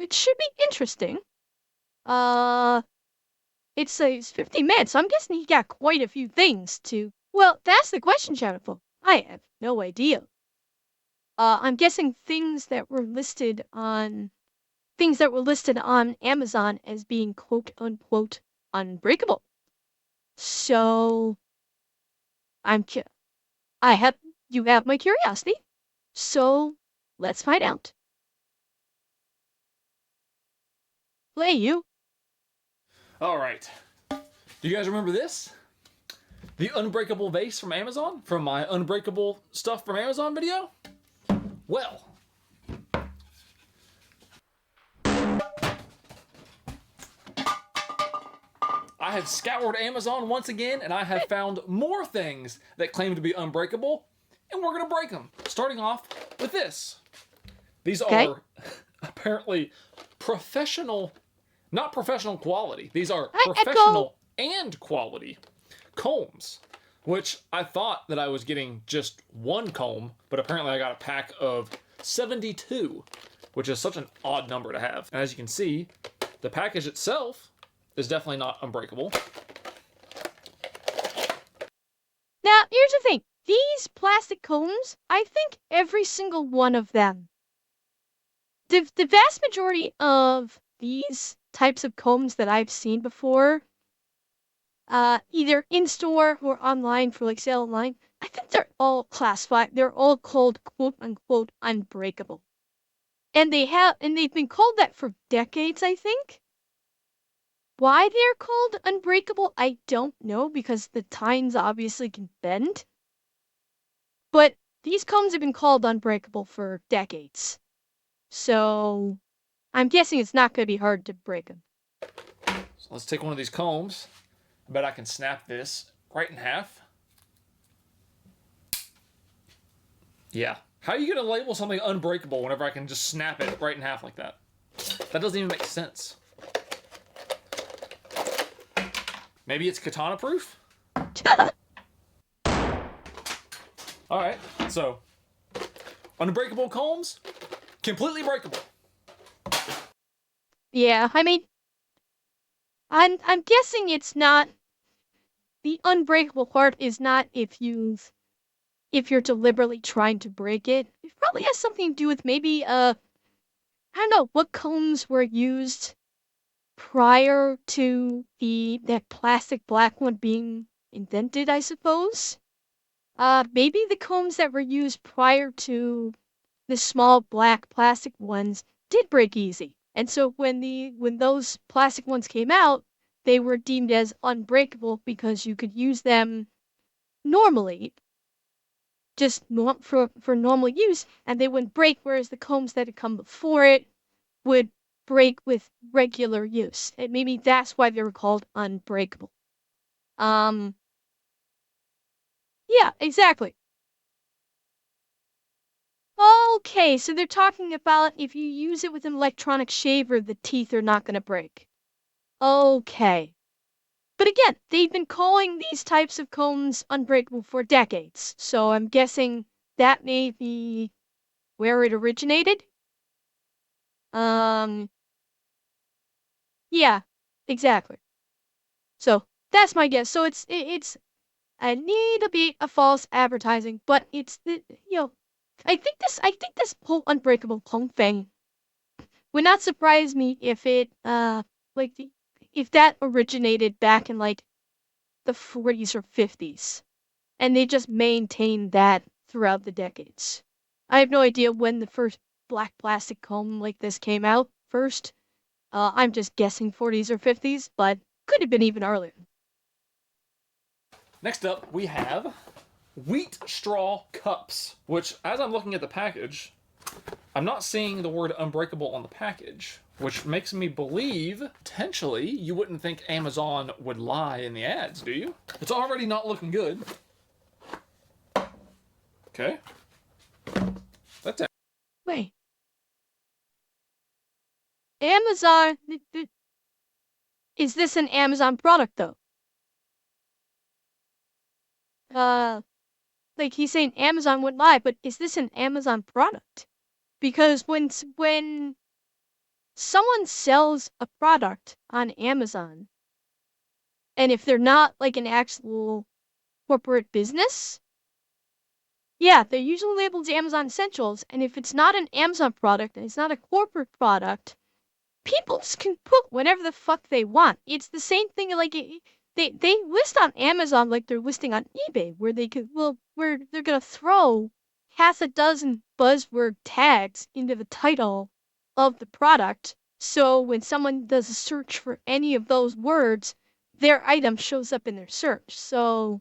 it should be interesting. It says 50 minutes, so I'm guessing he got quite a few things to... Well, that's the question, Shadowful. I have no idea. I'm guessing things that were listed on Amazon as being quote unquote unbreakable. So you have my curiosity. So let's find out. Play you. All right. Do you guys remember this? The unbreakable vase from Amazon? From my unbreakable stuff from Amazon video? Well, I have scoured Amazon once again, and I have found more things that claim to be unbreakable, and we're going to break them. Starting off with this. These are apparently professional, not professional quality. These are professional and quality combs, which I thought that I was getting just one comb, but apparently I got a pack of 72, which is such an odd number to have. And as you can see, the package itself is definitely not unbreakable. Now, here's the thing. These plastic combs, I think every single one of them, the vast majority of these types of combs that I've seen before, either in-store or online for like sale online, I think they're all classified. They're all called quote-unquote unbreakable. And they've been called that for decades, I think. Why they're called unbreakable, I don't know, because the tines obviously can bend. But these combs have been called unbreakable for decades. So I'm guessing it's not going to be hard to break them. So let's take one of these combs. I bet I can snap this right in half. Yeah. How are you going to label something unbreakable whenever I can just snap it right in half like that? That doesn't even make sense. Maybe it's katana proof? Alright, so unbreakable combs, completely breakable. Yeah, I mean, I'm guessing it's not... The unbreakable part is not if you're deliberately trying to break it. It probably has something to do with maybe, I don't know, what combs were used prior to that plastic black one being invented, I suppose. Maybe the combs that were used prior to the small black plastic ones did break easy. And so when those plastic ones came out, they were deemed as unbreakable because you could use them normally, just for normal use, and they wouldn't break, whereas the combs that had come before it would break with regular use. And maybe that's why they were called unbreakable. Yeah, exactly. Okay, so they're talking about if you use it with an electronic shaver, the teeth are not going to break. Okay. But again, they've been calling these types of combs unbreakable for decades, so I'm guessing that may be where it originated. Yeah, exactly. So that's my guess. So it's I need to be a false advertising, but it's I think this whole unbreakable comb thing would not surprise me if it if that originated back in like the 40s or 50s, and they just maintained that throughout the decades. I have no idea when the first black plastic comb like this came out first. I'm just guessing 40s or 50s, but could have been even earlier. Next up, we have wheat straw cups, which, as I'm looking at the package, I'm not seeing the word unbreakable on the package, which makes me believe, potentially, you wouldn't think Amazon would lie in the ads, do you? It's already not looking good. Okay. That's it. Wait. Amazon... Is this an Amazon product, though? Like he's saying Amazon wouldn't lie, but is this an Amazon product? Because when someone sells a product on Amazon, and if they're not like an actual corporate business, yeah, they're usually labeled as Amazon Essentials, and if it's not an Amazon product and it's not a corporate product, people can put whatever the fuck they want. It's the same thing like they list on Amazon like they're listing on eBay, where where they're gonna throw half a dozen buzzword tags into the title of the product. So when someone does a search for any of those words, their item shows up in their search. So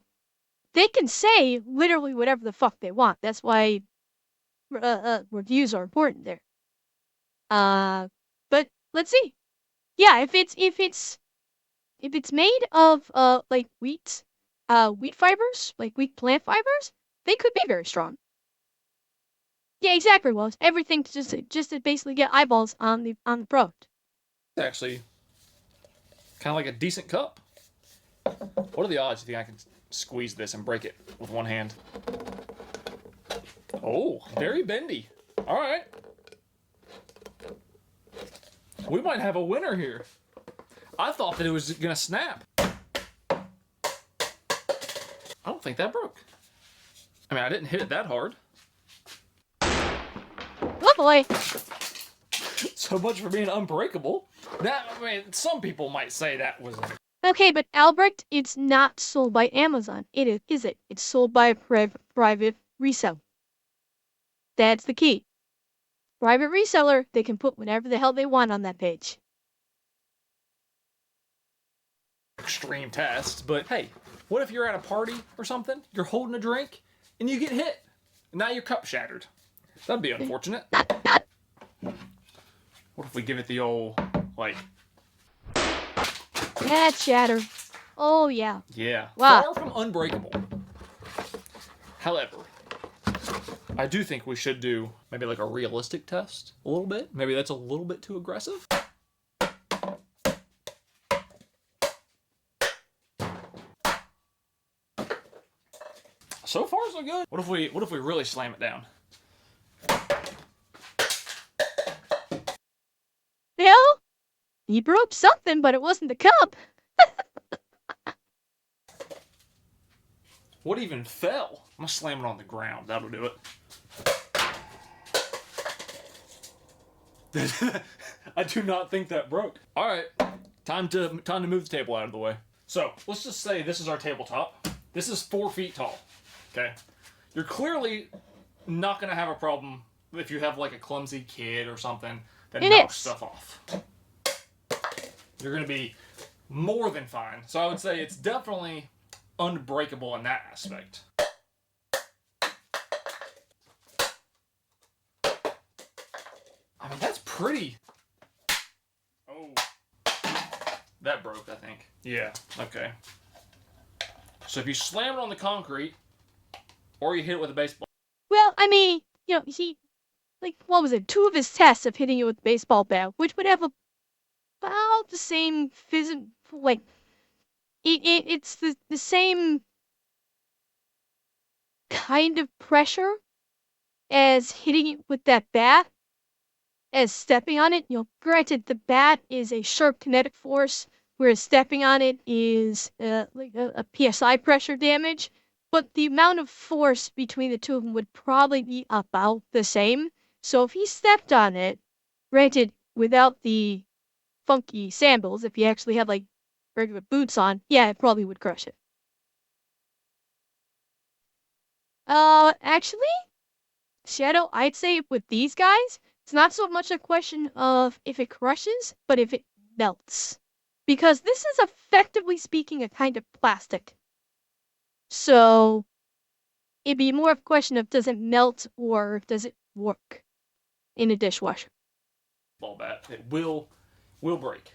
they can say literally whatever the fuck they want. That's why reviews are important there. But let's see. Yeah, if it's made of like wheat fibers, like wheat plant fibers, they could be very strong. Yeah, exactly. Well, everything just to basically get eyeballs on the product. Actually, kind of like a decent cup. What are the odds you think I can squeeze this and break it with one hand? Oh, very bendy. All right. We might have a winner here. I thought that it was gonna snap. I don't think that broke. I mean, I didn't hit it that hard. Oh boy. So much for being unbreakable. That, I mean, some people might say that was. Okay, but Albrecht, it's not sold by Amazon. Is it? It's sold by a private reseller. That's the key. Private reseller, they can put whatever the hell they want on that page. Extreme tests, but hey, what if you're at a party or something, you're holding a drink, and you get hit? Now your cup shattered. That'd be unfortunate. What if we give it the old, like... That shatter. Oh, yeah. Yeah. Wow. Far from unbreakable. However, I do think we should do maybe like a realistic test a little bit. Maybe that's a little bit too aggressive. So far, so good. What if we really slam it down? Well, he broke something, but it wasn't the cup. What even fell? I'm gonna slam it on the ground. That'll do it. I do not think that broke. All right, time to move the table out of the way. So let's just say this is our tabletop. This is 4 feet tall. Okay, you're clearly not gonna have a problem if you have like a clumsy kid or something that knocks stuff off. You're gonna be more than fine. So I would say it's definitely unbreakable in that aspect. I mean, that's pretty. Oh, that broke, I think. Yeah, okay. So if you slam it on the concrete, or you hit it with a baseball. Well, I mean, you know, like, what was it? 2 of his tests of hitting it with a baseball bat, which would have about the same physical, like, it's the same kind of pressure as hitting it with that bat, as stepping on it. You know, granted, the bat is a sharp kinetic force, whereas stepping on it is like a PSI pressure damage. But the amount of force between the two of them would probably be about the same. So if he stepped on it, granted, without the funky sandals, if he actually had like regular boots on, yeah, it probably would crush it. Actually, Shadow, I'd say with these guys, it's not so much a question of if it crushes, but if it melts. Because this is effectively speaking a kind of plastic. So it'd be more of a question of does it melt or does it work in a dishwasher. Ball bat. It will break.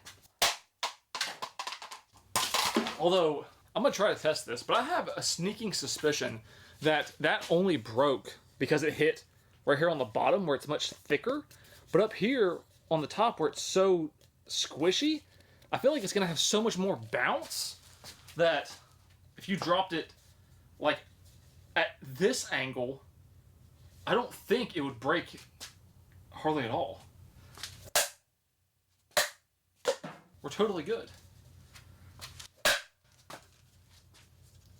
Although, I'm going to try to test this, but I have a sneaking suspicion that only broke because it hit right here on the bottom where it's much thicker. But up here on the top where it's so squishy, I feel like it's going to have so much more bounce that if you dropped it like at this angle, I don't think it would break hardly at all. we're totally good.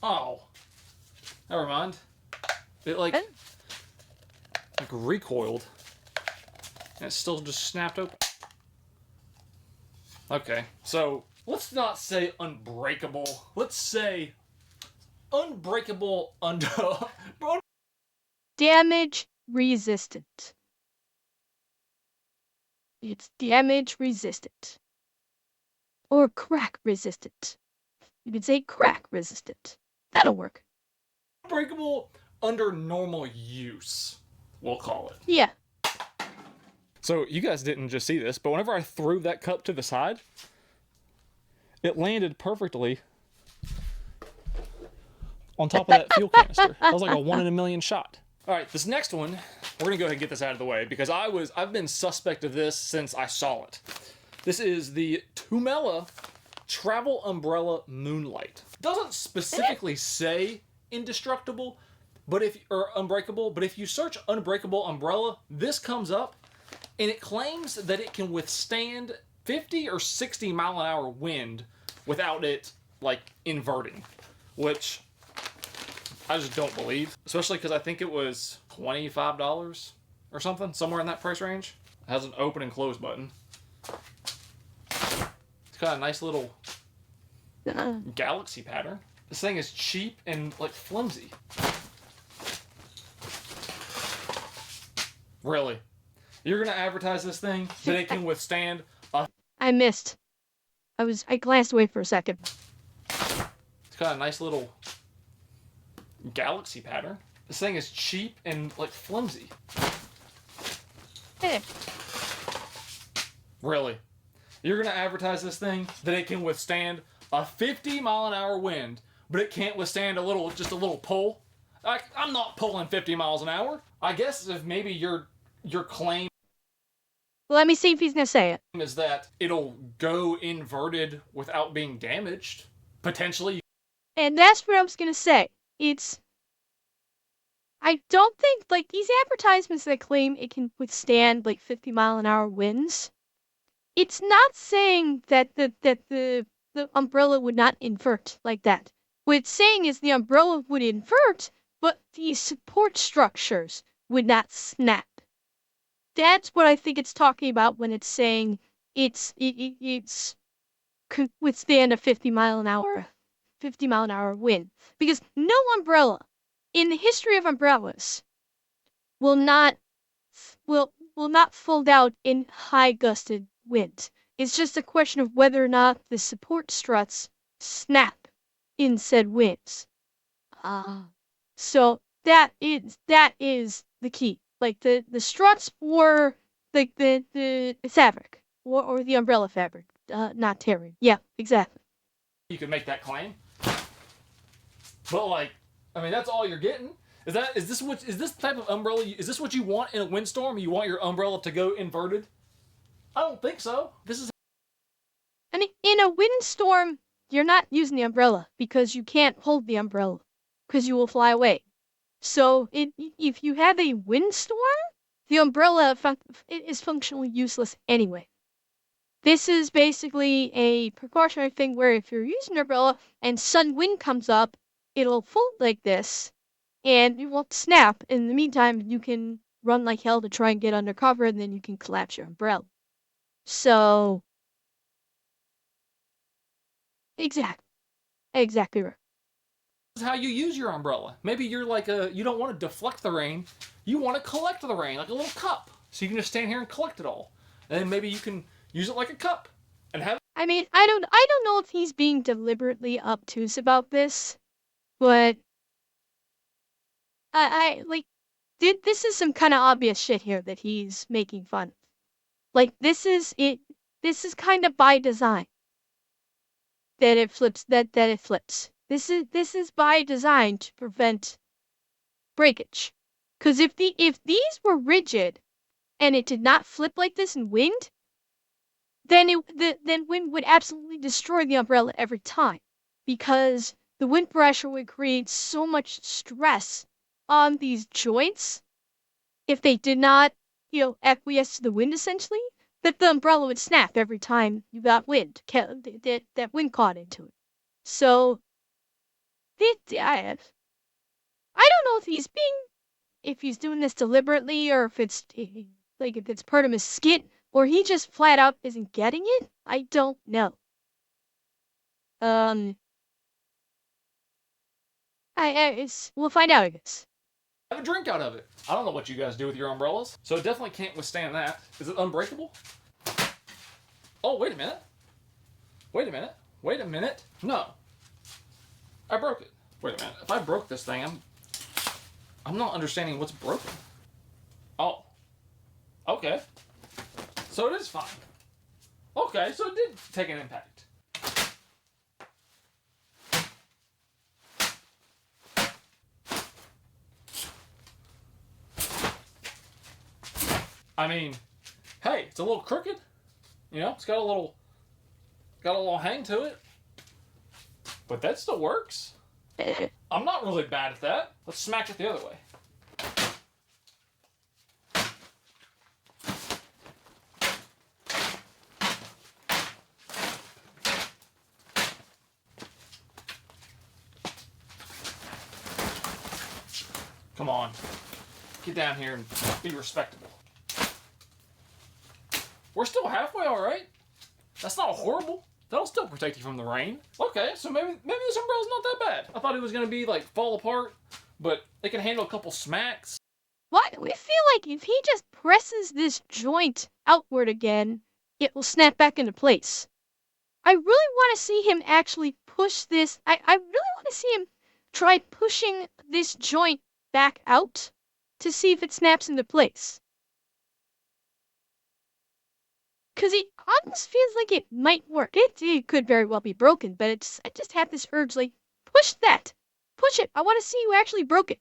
Oh, never mind. It like recoiled, and it still just snapped open. Okay, so let's not say unbreakable. Let's say unbreakable under damage resistant. It's damage resistant. Or crack resistant. You could say crack resistant. That'll work. unbreakable under normal use, we'll call it. Yeah. So you guys didn't just see this, but whenever I threw that cup to the side, it landed perfectly on top of that fuel canister. That was like a 1 in a million shot. All right, this next one, we're gonna go ahead and get this out of the way because I've been suspect of this since I saw it. This is the Tumela Travel Umbrella Moonlight. It doesn't specifically say indestructible, or unbreakable, but if you search unbreakable umbrella, this comes up, and it claims that it can withstand 50 or 60 mile an hour wind without it like inverting, which I just don't believe, especially because I think it was $25 or something, somewhere in that price range. It has an open and close button. It's got a nice little galaxy pattern. This thing is cheap and like flimsy. Really? You're gonna advertise this thing that it can withstand a... I missed. I glanced away for a second. It's got a nice little galaxy pattern. This thing is cheap and like flimsy. Eh. Really? You're gonna advertise this thing that it can withstand a 50 mile an hour wind, but it can't withstand just a little pull? I'm not pulling 50 miles an hour. I guess if maybe your claim Let me see if he's gonna say it. is that it'll go inverted without being damaged, potentially. And that's what I was gonna say. I don't think, like, these advertisements that claim it can withstand, like, 50-mile-an-hour winds, it's not saying that the umbrella would not invert like that. What it's saying is the umbrella would invert, but the support structures would not snap. That's what I think it's talking about when it's saying it's could withstand a 50-mile-an-hour wind. Because no umbrella in the history of umbrellas will not fold out in high gusted winds. It's just a question of whether or not the support struts snap in said winds. So that is the key. Like the struts for like the fabric or the umbrella fabric, not tearing. Yeah, exactly. You could make that claim, but like, I mean, that's all you're getting. Is this type of umbrella? Is this what you want in a windstorm? You want your umbrella to go inverted? I don't think so. This is. And in a windstorm, you're not using the umbrella because you can't hold the umbrella because you will fly away. So if you have a windstorm, the umbrella is functionally useless anyway. This is basically a precautionary thing where if you're using an umbrella and sudden wind comes up, it'll fold like this and it won't snap. In the meantime, you can run like hell to try and get under cover and then you can collapse your umbrella. So, exactly right. This is how you use your umbrella. Maybe you're like you don't want to deflect the rain, you want to collect the rain like a little cup. So you can just stand here and collect it all. And then maybe you can use it like a cup and have. I mean, I don't know if he's being deliberately obtuse about this, but I like this is some kind of obvious shit here that he's making fun of. Like this is kind of by design that it flips it flips. This is by design to prevent breakage. Cuz if these were rigid and it did not flip like this in wind, then wind would absolutely destroy the umbrella every time because the wind pressure would create so much stress on these joints if they did not, acquiesce to the wind essentially, that the umbrella would snap every time you got wind. That wind caught into it. So I don't know if he's doing this deliberately or if it's like if it's part of his skit or he just flat out isn't getting it. I don't know. We'll find out, I guess. Have a drink out of it. I don't know what you guys do with your umbrellas, so it definitely can't withstand that. Is it unbreakable? Oh, wait a minute. Wait a minute. Wait a minute. No. I broke it. Wait a minute. If I broke this thing, I'm not understanding what's broken. Oh. Okay. So it is fine. Okay, so it did take an impact. I mean, hey, it's a little crooked. You know, it's got a little hang to it. But that still works. I'm not really bad at that. Let's smack it the other way. Come on. Get down here and be respectable. We're still halfway all right. That's not horrible. That'll still protect you from the rain. Okay, so maybe this umbrella's not that bad. I thought it was going to be, like, fall apart, but it can handle a couple smacks. What? We feel like if he just presses this joint outward again, it will snap back into place. I really want to see him actually push this. I really want to see him try pushing this joint back out to see if it snaps into place. Because it almost feels like it might work. It could very well be broken, but I just have this urge, like, push that. Push it. I want to see you actually broke it.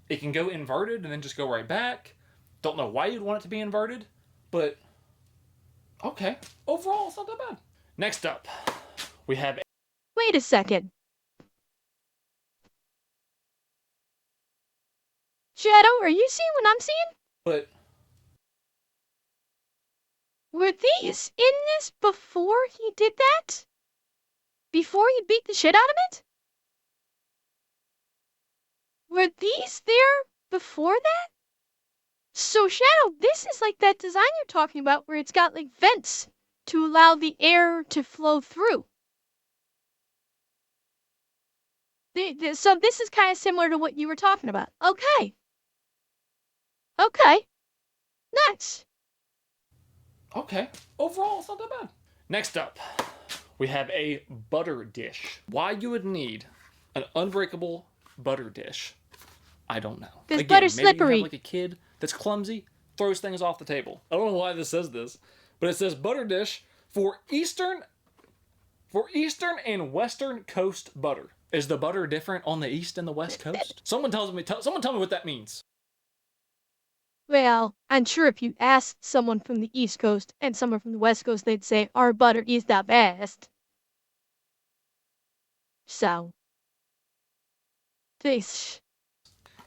It can go inverted and then just go right back. Don't know why you'd want it to be inverted, but okay. Overall, it's not that bad. Next up, we have... Wait a second. Shadow, are you seeing what I'm seeing? But... Were these in this before he did that? Before he beat the shit out of it? Were these there before that? So, Shadow, this is like that design you're talking about where it's got like vents to allow the air to flow through. So this is kind of similar to what you were talking about. Okay. Okay. Nice. Okay. Overall, it's not that bad. Next up, we have a butter dish. Why you would need an unbreakable butter dish, I don't know. Because butter's slippery. Maybe you have like a kid that's clumsy, throws things off the table. I don't know why this says this, but it says butter dish for Eastern and Western Coast butter. Is the butter different on the East and the West Coast? Someone tell me what that means. Well, I'm sure if you asked someone from the East Coast and someone from the West Coast, they'd say our butter is the best. So, this.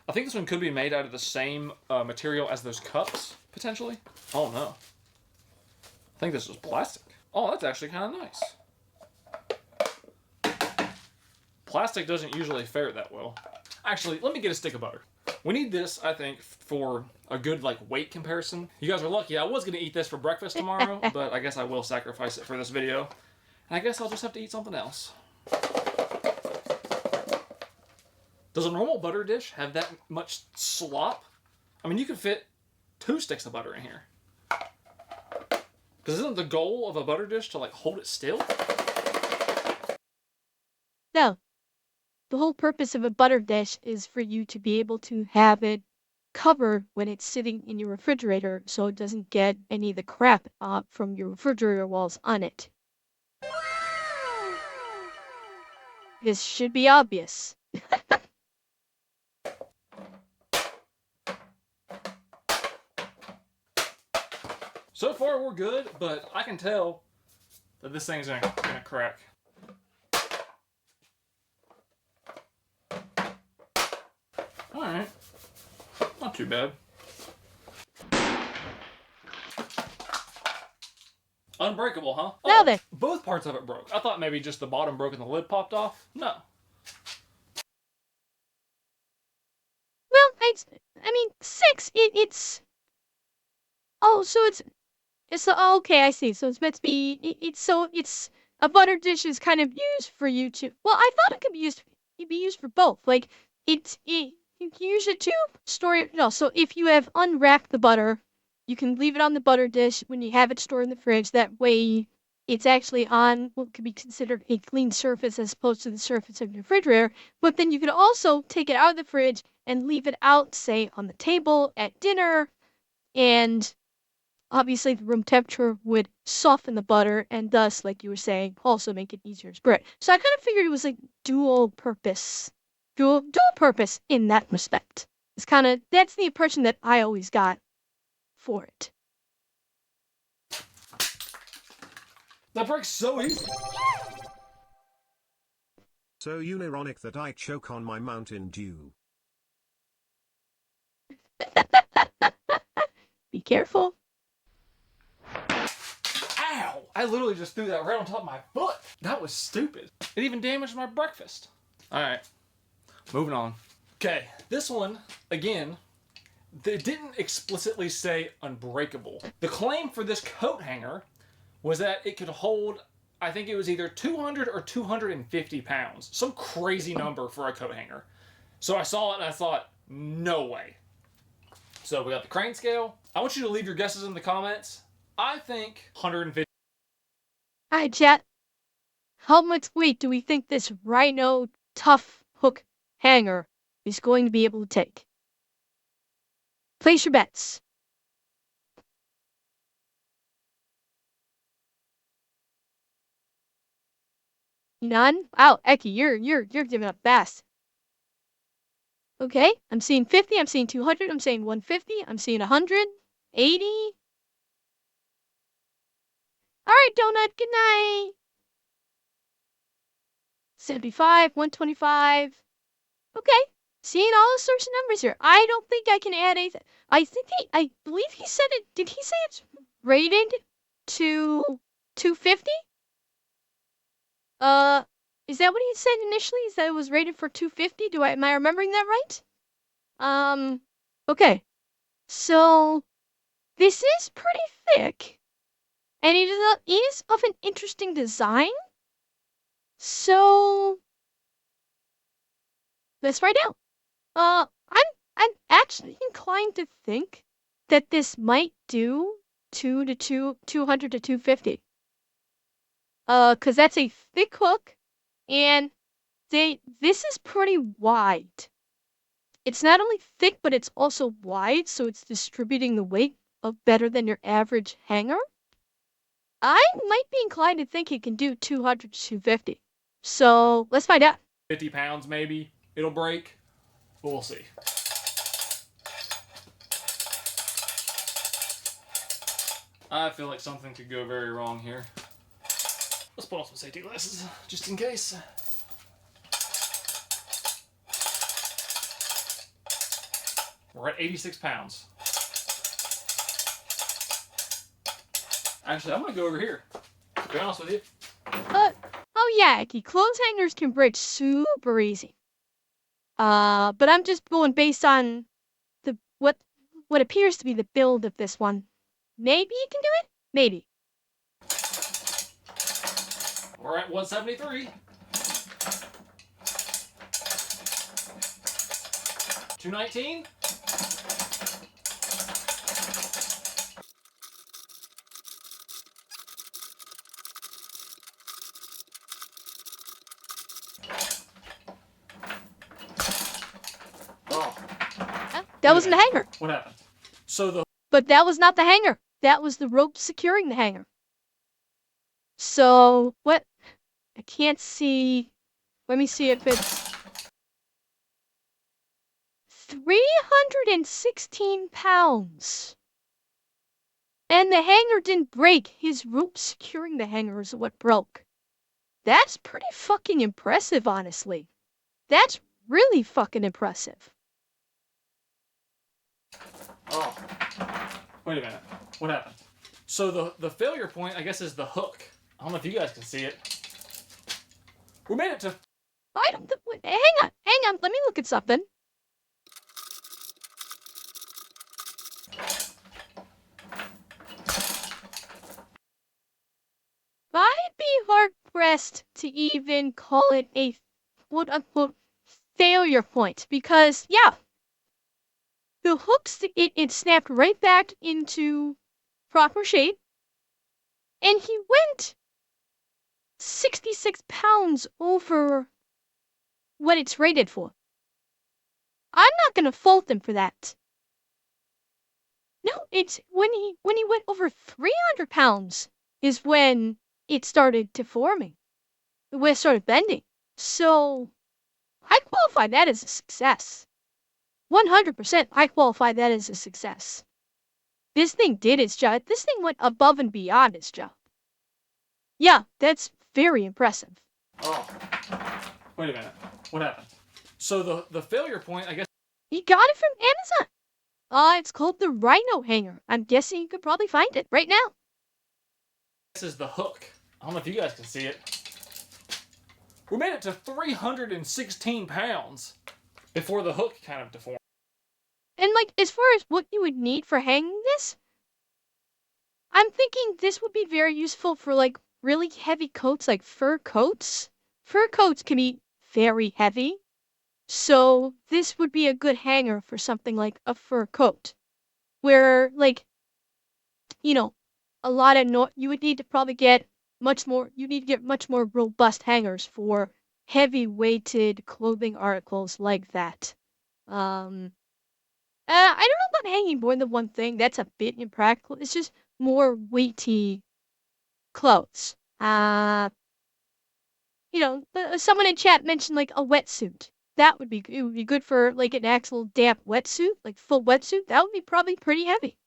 I think this one could be made out of the same material as those cups, potentially. Oh no. I think this was plastic. Oh, that's actually kind of nice. Plastic doesn't usually fare that well. Actually, let me get a stick of butter. We need this, I think, for a good like weight comparison. You guys are lucky. I was going to eat this for breakfast tomorrow, but I guess I will sacrifice it for this video. And I guess I'll just have to eat something else. Does a normal butter dish have that much slop? I mean, you could fit 2 sticks of butter in here. Because isn't the goal of a butter dish to like hold it still? No. The whole purpose of a butter dish is for you to be able to have it covered when it's sitting in your refrigerator so it doesn't get any of the crap from your refrigerator walls on it. This should be obvious. So far we're good, but I can tell that this thing's gonna crack. Alright. Not too bad. Unbreakable, huh? Now then. Both parts of it broke. I thought maybe just the bottom broke and the lid popped off. No. Well, I mean, 6, it's... Oh, so it's oh, okay, I see. So it's meant to be, it's, a butter dish is kind of used for you to, well, I thought it could be used for both. Like, you can use it to store it, no, so if you have unwrapped the butter, you can leave it on the butter dish when you have it stored in the fridge. That way, it's actually on what could be considered a clean surface as opposed to the surface of your refrigerator. But then you could also take it out of the fridge and leave it out, say, on the table at dinner, and obviously the room temperature would soften the butter and thus, like you were saying, also make it easier to spread. So I kind of figured it was like dual purpose in that respect. It's kind of, that's the impression that I always got for it. That breaks so easy. So unironic that I choke on my Mountain Dew. Be careful. Ow! I literally just threw that right on top of my foot. That was stupid. It even damaged my breakfast. Alright. Moving on. Okay, this one, again, they didn't explicitly say unbreakable. The claim for this coat hanger was that it could hold, I think it was either 200 or 250 pounds. Some crazy number for a coat hanger. So I saw it and I thought, no way. So we got the crane scale. I want you to leave your guesses in the comments. I think 150. Hi, chat. How much weight do we think this Rhino Tough Hook hanger is going to be able to take? Place your bets. None? Wow, Eki, you're giving up fast. Okay, I'm seeing 50, I'm seeing 200, I'm seeing 150, I'm seeing 100, 80. Alright, Donut, good night. 75, 125. Okay, seeing all sorts of numbers here. I don't think I can add anything. I believe he said it, did he say it's rated to 250? Is that what he said initially? Is that it was rated for 250? Am I remembering that right? Okay. So, this is pretty thick. And it is of an interesting design. So, let's find out. I'm actually inclined to think that this might do 200 to 250. Cause that's a thick hook, and this is pretty wide. It's not only thick, but it's also wide, so it's distributing the weight better than your average hanger. I might be inclined to think it can do 200 to 250. So let's find out. 50 pounds maybe. It'll break. But we'll see. I feel like something could go very wrong here. Let's put on some safety glasses, just in case. We're at 86 pounds. Actually, I'm gonna go over here, to be honest with you. Oh yeah, clothes hangers can break super easy. But I'm just going based on the what appears to be the build of this one. Maybe you can do it? Maybe. We're at 173. 219. Oh. That wasn't the hanger. What happened? So But that was not the hanger. That was the rope securing the hanger. So, what? I can't see. Let me see if it's 316 pounds. And the hanger didn't break. His rope securing the hanger is what broke. That's pretty fucking impressive, honestly. That's really fucking impressive. Oh. Wait a minute. What happened? So the failure point, I guess, is the hook. I don't know if you guys can see it. We made it to... I don't... Hang on. Let me look at something. I'd be hard-pressed to even call it a quote-unquote failure point because, yeah, the hooks, it snapped right back into proper shape, and he went 66 pounds over what it's rated for. I'm not gonna fault him for that. No, it's when he went over 300 pounds is when it started deforming, when it started bending. So I qualify that as a success. 100% I qualify that as a success. This thing did its job. This thing went above and beyond its job. Yeah, that's very impressive. Oh, wait a minute. What happened? So the failure point, I guess... You got it from Amazon. It's called the Rhino Hanger. I'm guessing you could probably find it right now. This is the hook. I don't know if you guys can see it. We made it to 316 pounds before the hook kind of deformed. And like, as far as what you would need for hanging this, I'm thinking this would be very useful for like really heavy coats, like fur coats. Fur coats can be very heavy. So this would be a good hanger for something like a fur coat. Where like, you know, a lot of you would need to probably get much more robust hangers for heavy weighted clothing articles like that. I don't know about hanging more than one thing. That's a bit impractical. It's just more weighty clothes. Someone in chat mentioned like a wetsuit. It would be good for like an actual damp wetsuit, like full wetsuit. That would be probably pretty heavy.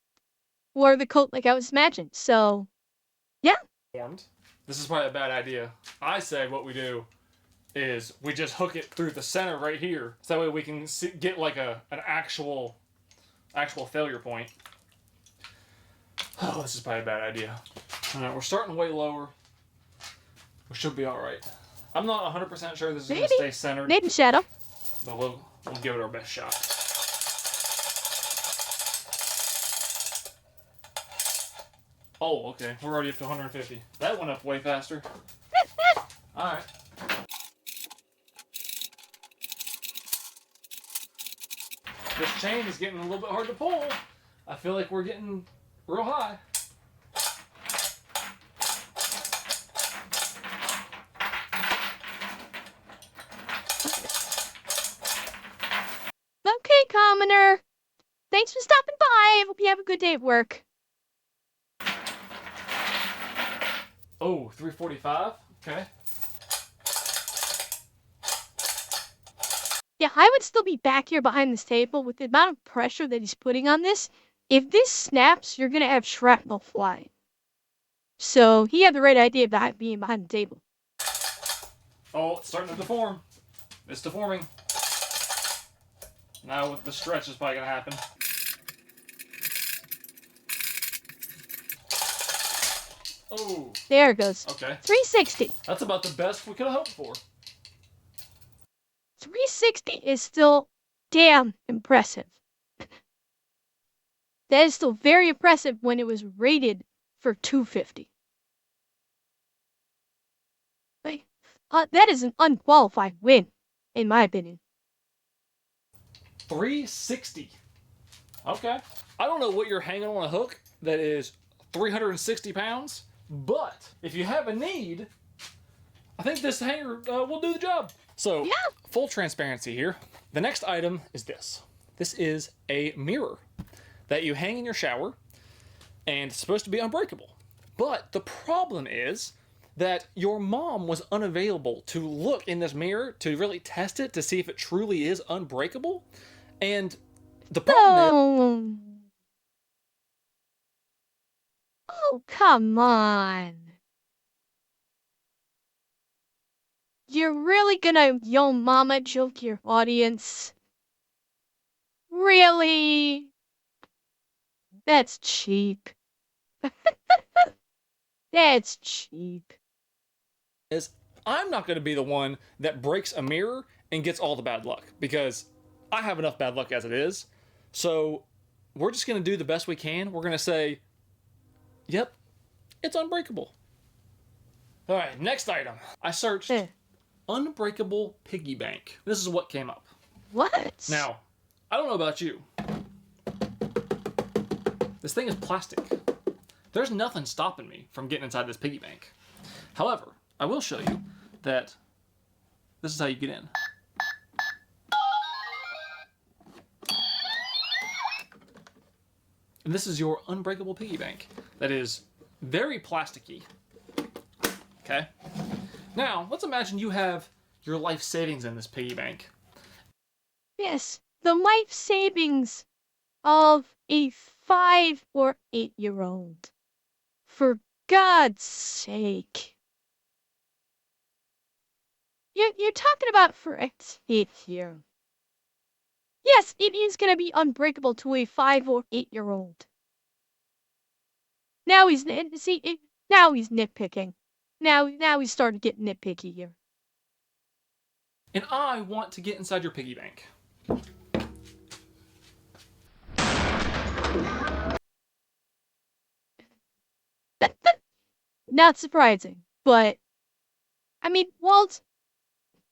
Or the coat like I was imagining. So, yeah. This is probably a bad idea. I say what we do is we just hook it through the center right here. So that way we can get like an actual failure point. Oh, this is probably a bad idea. Alright, we're starting way lower. We should be alright. I'm not 100% sure this is going to stay centered. Maybe shadow. But we'll give it our best shot. Oh, okay. We're already up to 150. That went up way faster. Alright. This chain is getting a little bit hard to pull. I feel like we're getting real high. Okay, commoner. Thanks for stopping by. I hope you have a good day at work. Oh, 345? Okay. Yeah, I would still be back here behind this table with the amount of pressure that he's putting on this. If this snaps, you're gonna have shrapnel flying. So he had the right idea about being behind the table. Oh, it's starting to deform. It's deforming. Now the stretch is probably gonna happen. Oh. There it goes. Okay. 360. That's about the best we could have hoped for. 360 is still damn impressive. That is still very impressive when it was rated for 250. Like, that is an unqualified win, in my opinion. 360. Okay. I don't know what you're hanging on a hook that is 360 pounds, but if you have a need, I think this hanger will do the job. So, yeah. Full transparency here. The next item is this. This is a mirror that you hang in your shower, and it's supposed to be unbreakable. But the problem is that your mom was unavailable to look in this mirror to really test it to see if it truly is unbreakable. And the problem is... Oh, come on. You're really gonna yo mama joke your audience? Really? That's cheap. That's cheap. Is I'm not going to be the one that breaks a mirror and gets all the bad luck because I have enough bad luck as it is. So we're just going to do the best we can. We're going to say, yep, it's unbreakable. All right, next item. I searched unbreakable piggy bank. This is what came up. What? Now, I don't know about you. This thing is plastic. There's nothing stopping me from getting inside this piggy bank. However, I will show you that this is how you get in. And this is your unbreakable piggy bank that is very plasticky. Okay? Now, let's imagine you have your life savings in this piggy bank. Yes, the life savings of a 5 or 8-year-old. For God's sake. You're talking about for a 8 here. Yes, it is going to be unbreakable to a 5 or 8-year-old. Now he's nitpicking. Now he's starting to get nitpicky here. And I want to get inside your piggy bank. Not surprising, but I mean, Walt,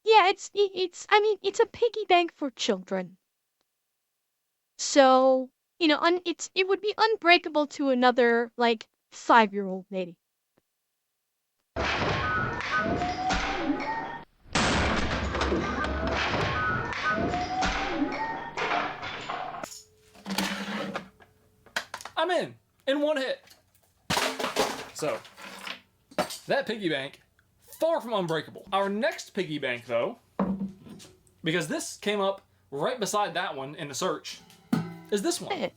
yeah, it's a piggy bank for children. So, it would be unbreakable to another like 5-year-old maybe. I'm in one hit. So, that piggy bank, far from unbreakable. Our next piggy bank, though, because this came up right beside that one in the search, is this one.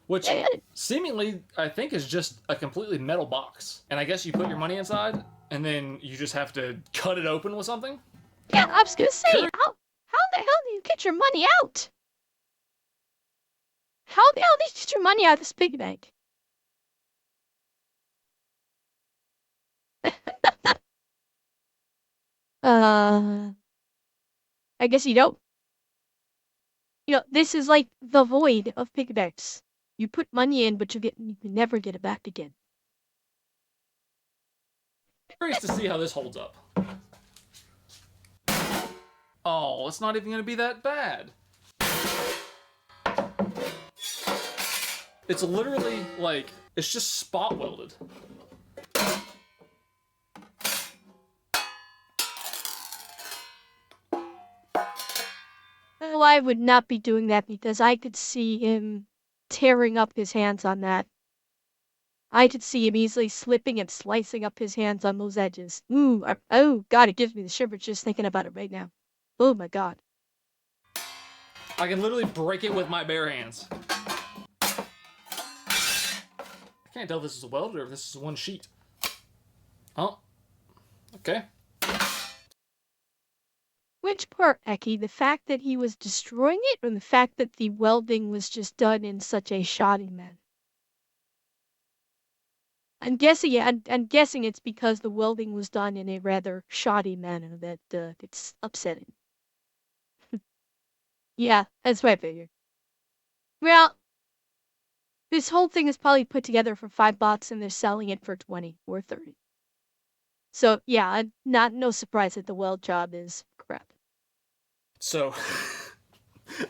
Which seemingly, I think, is just a completely metal box. And I guess you put your money inside, and then you just have to cut it open with something? Yeah, I was gonna say, how the hell do you get your money out? How the hell did you get your money out of this piggy bank? I guess you don't. This is like the void of piggy banks. You put money in, but you can never get it back again. Curious to see how this holds up. Oh, it's not even going to be that bad. It's literally like, it's just spot welded. Well, I would not be doing that because I could see him tearing up his hands on that. I could see him easily slipping and slicing up his hands on those edges. Oh God, it gives me the shivers just thinking about it right now. Oh my God. I can literally break it with my bare hands. I can't tell if this is welded or if this is one sheet. Oh, okay. Which part, Eki? The fact that he was destroying it, or the fact that the welding was just done in such a shoddy manner? I'm guessing it's because the welding was done in a rather shoddy manner that it's upsetting. Yeah, that's what I figured. Well, this whole thing is probably put together for $5 and they're selling it for 20 or 30. So yeah, no surprise that the weld job is crap. So,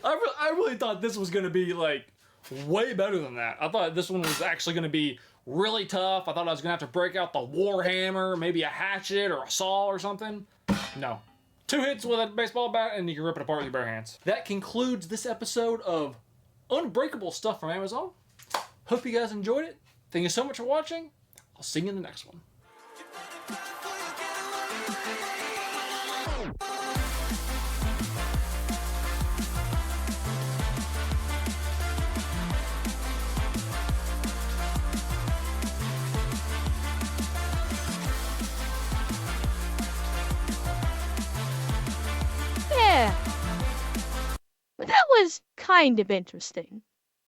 I really thought this was going to be like way better than that. I thought this one was actually going to be really tough. I thought I was going to have to break out the war hammer, maybe a hatchet or a saw or something. No. 2 hits with a baseball bat and you can rip it apart with your bare hands. That concludes this episode of Unbreakable Stuff from Amazon. Hope you guys enjoyed it. Thank you so much for watching. I'll see you in the next one. Yeah. But that was kind of interesting.